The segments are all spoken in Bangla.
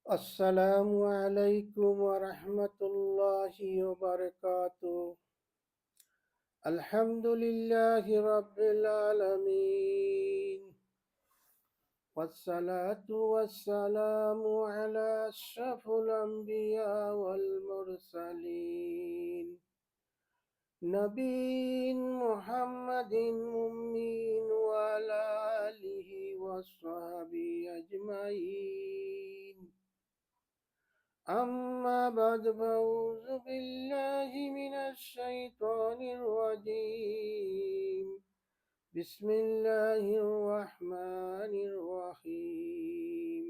السلام عليكم ورحمة الله وبركاته. الحمد لله رب العالمين، والصلاة والسلام على أشرف الأنبياء والمرسلين نبي محمد مؤمن وعلى آله وصحبه أجمعين. أما بعد فأعوذ بالله من الشيطان الرجيم. بسم الله الرحمن الرحيم.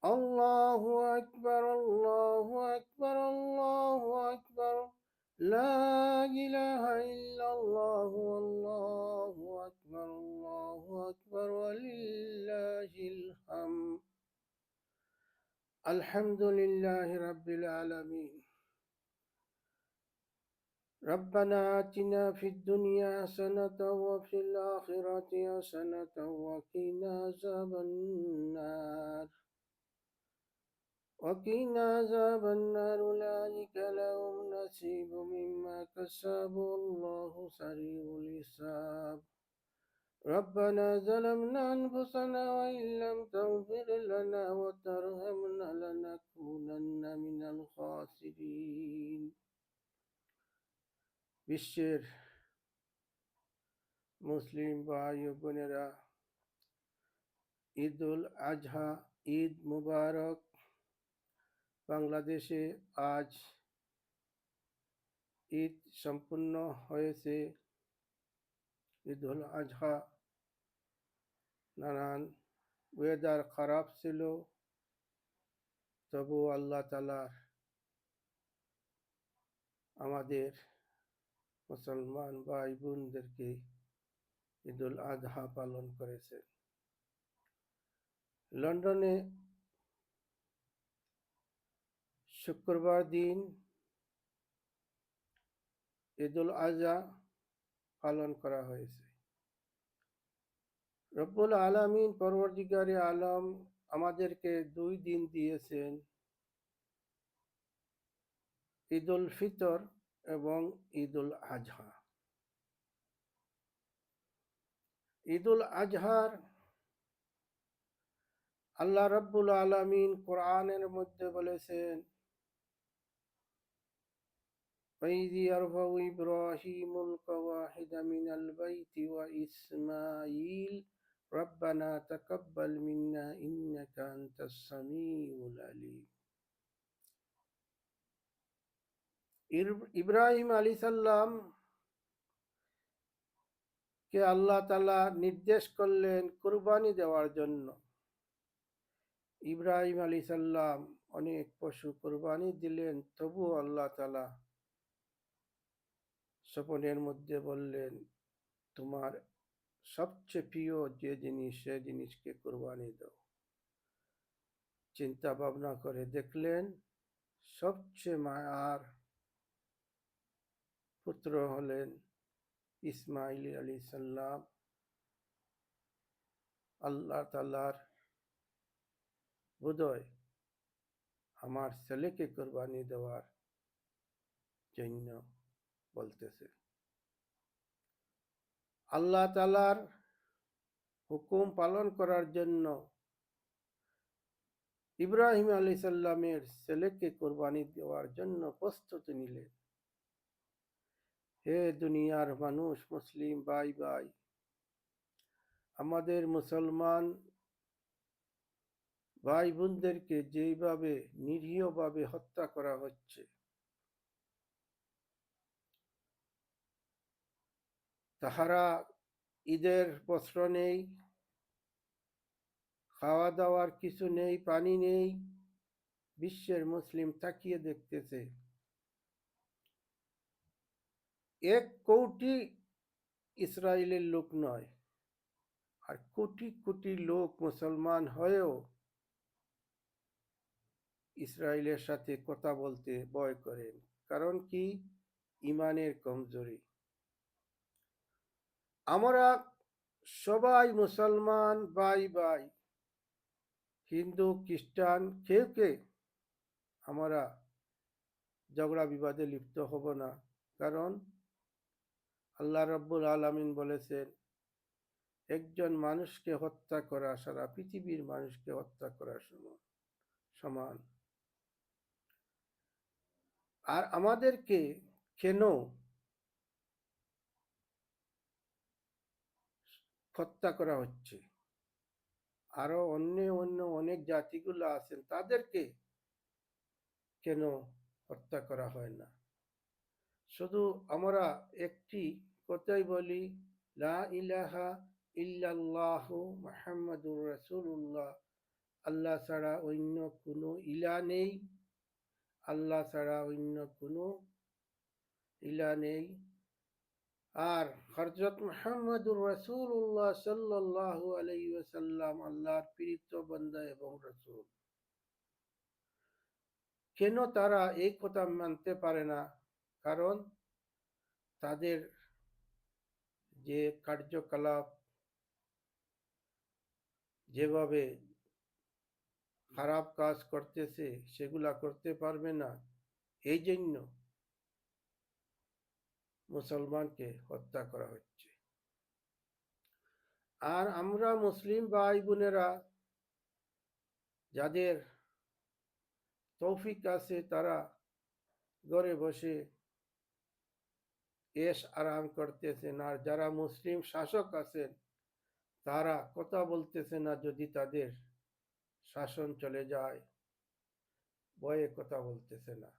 الله أكبر الله أكبر الله أكبر، لا إله إلا الله والله أكبر الله أكبر ولله الحمد. الحمد لله رب العالمين. ربنا آتنا في الدنيا حسنة وفي الآخرة حسنة وقنا عذاب النار. وقنا عذاب النار. أولئك لهم نصيب مما كسبوا الله سريع الحساب. ربنا ظلمنا أنفسنا وإن لم تغفر لنا وترحمنا لنكونن من الخاسرين. বিশ্বের মুসলিম ভাই ও বোনেরা, ঈদ উল আজহা, ঈদ মুবারক। বাংলাদেশে আজ ঈদ সম্পূর্ণ হয়েছে। ঈদ উল আজহা, নানান ওয়েদার খারাপ ছিল, তবু আল্লাহ তাআলা আমাদের মুসলমান ভাই বোনদেরকে ঈদ উল আজহা পালন করেছে। লন্ডনে শুক্রবার দিন ঈদ উল আজহা পালন করা হয়েছে। রব্বুল আলামিন, পরবর্তীকারে আলম, আমাদেরকে 2 দিন দিয়েছেন, ঈদ উল ফিতর এবং ঈদ উল আজহা। ঈদ উল আজহার আল্লাহ রব্বুল আলামিন কোরআনের মধ্যে বলেছেন, وَإِذْ يَرْفَعُ إِبْرَاهِيمُ الْقَوَاعِدَ مِنَ الْبَيْتِ وَإِسْمَاعِيلُ رَبَّنَا تَقَبَّلْ مِنَّا إِنَّكَ أَنْتَ السَّمِيعُ الْعَلِيمُ। ইব্রাহিম আলাইহিস সালাম কে আল্লাহ তাআলা নির্দেশ করলেন কুরবানি দেওয়ার জন্য। ইব্রাহিম আলাইহিস সালাম অনেক পশু কুরবানি দিলেন, তবু আল্লাহ তাআলা স্বপ্নের মধ্যে বললেন, তোমার সবচেয়ে প্রিয় যে জিনিস, সে জিনিসকে কুরবানি দাও। চিন্তা ভাবনা করে দেখলেন, সবচেয়ে মায়ার পুত্র হলেন ইসমাইল আলাইহিস সালাম। আল্লাহ তাআলার বোধয় আমার ছেলেকে কুরবানি দেওয়ার জন্য বলতেছে। আল্লাহ তাআলার হুকুম পালন করার জন্য ইব্রাহিম আলাইহিস সালামের ছেলেকে কুরবানি দেওয়ার জন্য প্রস্তুতি নিলেন। হে দুনিয়ার মানুষ, মুসলিম ভাই ভাই, আমাদের মুসলমান ভাই বোনদেরকে যেইভাবে নিরীহভাবে হত্যা করা হচ্ছে, তাহারা ঈদের বস্ত্র নেই, খাওয়া দাওয়ার কিছু নেই, পানি নেই। বিশ্বের মুসলিম তাকিয়ে দেখতেছে। 1 কোটি ইসরায়েলের লোক নয়, আর কোটি কোটি লোক মুসলমান হয়েও ইসরায়েলের সাথে কথা বলতে ভয় করেন। কারণ কি? ইমানের কমজোরি। আমরা সবাই মুসলমান ভাই ভাই, হিন্দু খ্রিস্টান কেউকে আমরা ঝগড়া বিবাদে লিপ্ত হব না, কারণ আল্লাহ রাব্বুল আলামিন বলেছেন একজন মানুষকে হত্যা করা সারা পৃথিবীর মানুষকে হত্যা করার সমান। আর আমাদেরকে কেন হত্যা করা হচ্ছে? আরো অন্য অন্য অনেক জাতিগুলো আছেন, তাদেরকে কেন হত্যা করা হয় না? শুধু আমরা একটি কথাই বলি, লা ইলাহা ইল্লাল্লাহু মুহাম্মাদুর রাসূলুল্লাহ, আল্লাহ ছাড়া অন্য কোনো ইলা নেই, আল্লাহ ছাড়া অন্য কোনো ইলা নেই। আর হযরত মুহাম্মাদুর রাসূলুল্লাহ সাল্লাল্লাহু আলাইহি ওয়াসাল্লাম আল্লাহর প্রেরিত বান্দা এবং রাসূল। কেন তারা এই কথা মানতে পারে না? কারণ তাদের যে কার্যকলাপ, যেভাবে খারাপ কাজ করতেছে, সেগুলা করতে পারবে না, এই জন্য মুসলমানকে হত্যা করা হচ্ছে। আর আমরা মুসলিম ভাই বোনেরা যাদের তৌফিক আছে, তারা ঘরে বসে এশ আরাম করতেছেন। আর যারা মুসলিম শাসক আছেন, তারা কথা বলতেছে না, যদি তাদের শাসন চলে যায়, ভয়ে কথা বলতেছে না।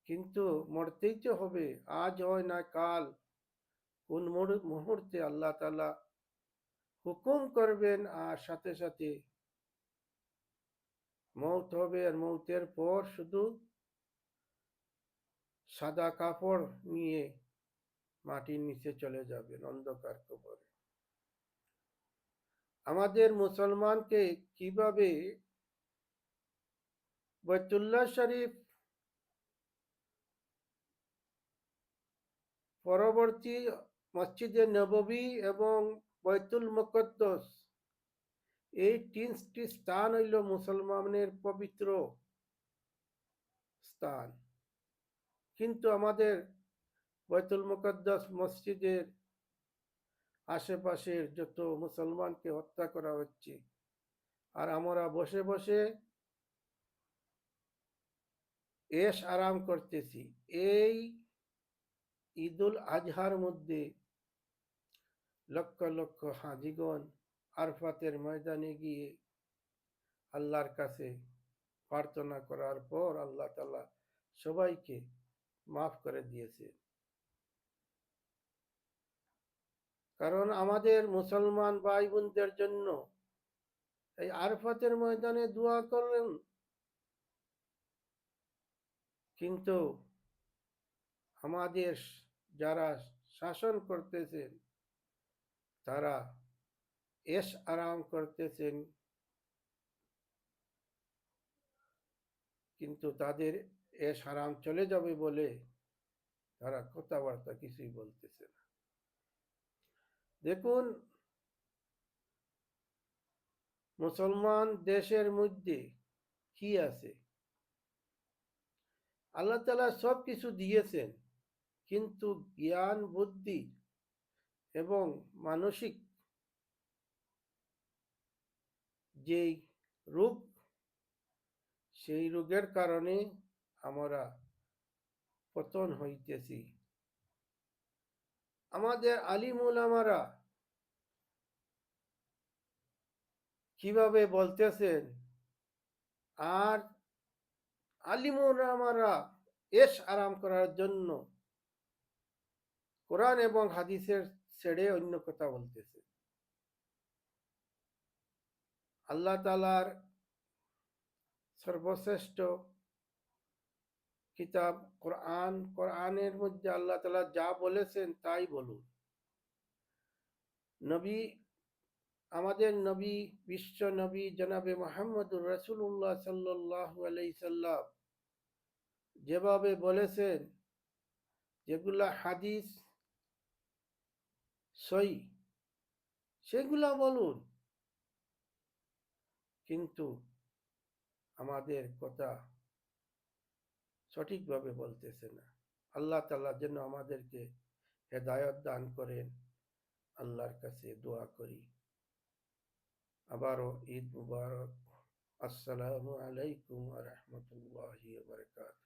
কিন্তু মরতেই তো হবে, আজ হয় না কাল, কোন মুহূর্তে আল্লাহ তাআলা হুকুম করবেন, আর সাথে সাথে মৌত হবে। আর মৌতের পর শুধু সাদা কাপড় নিয়ে মাটির নিচে চলে যাবেন, অন্ধকার কবরে। আমাদের মুসলমানকে কিভাবে বাইতুল্লাহ শরীফ পরবর্তী মসজিদে নববী এবং বাইতুল মুকদ্দাস, এই তিনটি স্থান হইল মুসলমানের পবিত্র স্থান। কিন্তু আমাদের বাইতুল মুকদ্দাস মসজিদের আশেপাশের যত মুসলমানকে হত্যা করা হচ্ছে, আর আমরা বসে বসে এশ আরাম করতেছি। এই ঈদুল আজহার মধ্যে লক্ষ লক্ষ হাজিগণ আরফাতের ময়দানে গিয়ে আল্লাহর কাছে প্রার্থনা করার পর আল্লাহ তাআলা সবাইকে মাফ করে দিয়েছে। কারণ আমাদের মুসলমান ভাই বোনদের জন্য এই আরফাতের ময়দানে দোয়া করেন, কিন্তু আমাদের যারা শাসন করতেছেন, তারা এশ আরাম করতেছেন, কিন্তু তাদের এশ আরাম চলে যাবে বলে তারা কথাবার্তা কিছুই বলতেছে না। দেখুন, মুসলমান দেশের মধ্যে কি আছে? আল্লাহ তাআলা সব কিছু দিয়েছেন, কিন্তু জ্ঞান বুদ্ধি এবং মানসিক যেই রোগ, সেই রোগের কারণে আমরা পতন হইতেছি। আমাদের আলিম উলামারা কিভাবে বলতেছেন, আর আলিম উলামারা এশ আরাম করার জন্য কোরআন এবং হাদিসের ছেড়ে অন্য কথা বলতেছে। আল্লাহ তাআলার সর্বশ্রেষ্ঠ কিতাব কোরআন, কোরআনের মধ্যে আল্লাহ তাআলা যা বলেছেন তাই বলুন। নবী, আমাদের নবী, বিশ্ব নবী জনাবে মুহাম্মদুর রাসূলুল্লাহ সাল্লাল্লাহু আলাইহি সাল্লাম যেভাবে বলেছেন, যেগুলা হাদিস সহিহ, সেগুলা বলুন। কিন্তু আমাদের কথা সঠিকভাবে বলতেছে না। আল্লাহ তাআলা যেন আমাদেরকে হেদায়েত দান করেন, আল্লাহর কাছে দোয়া করি। আবারও ঈদ মুবারক। আসসালামু আলাইকুম ওয়া রাহমাতুল্লাহি ওয়া বারাকাতুহু।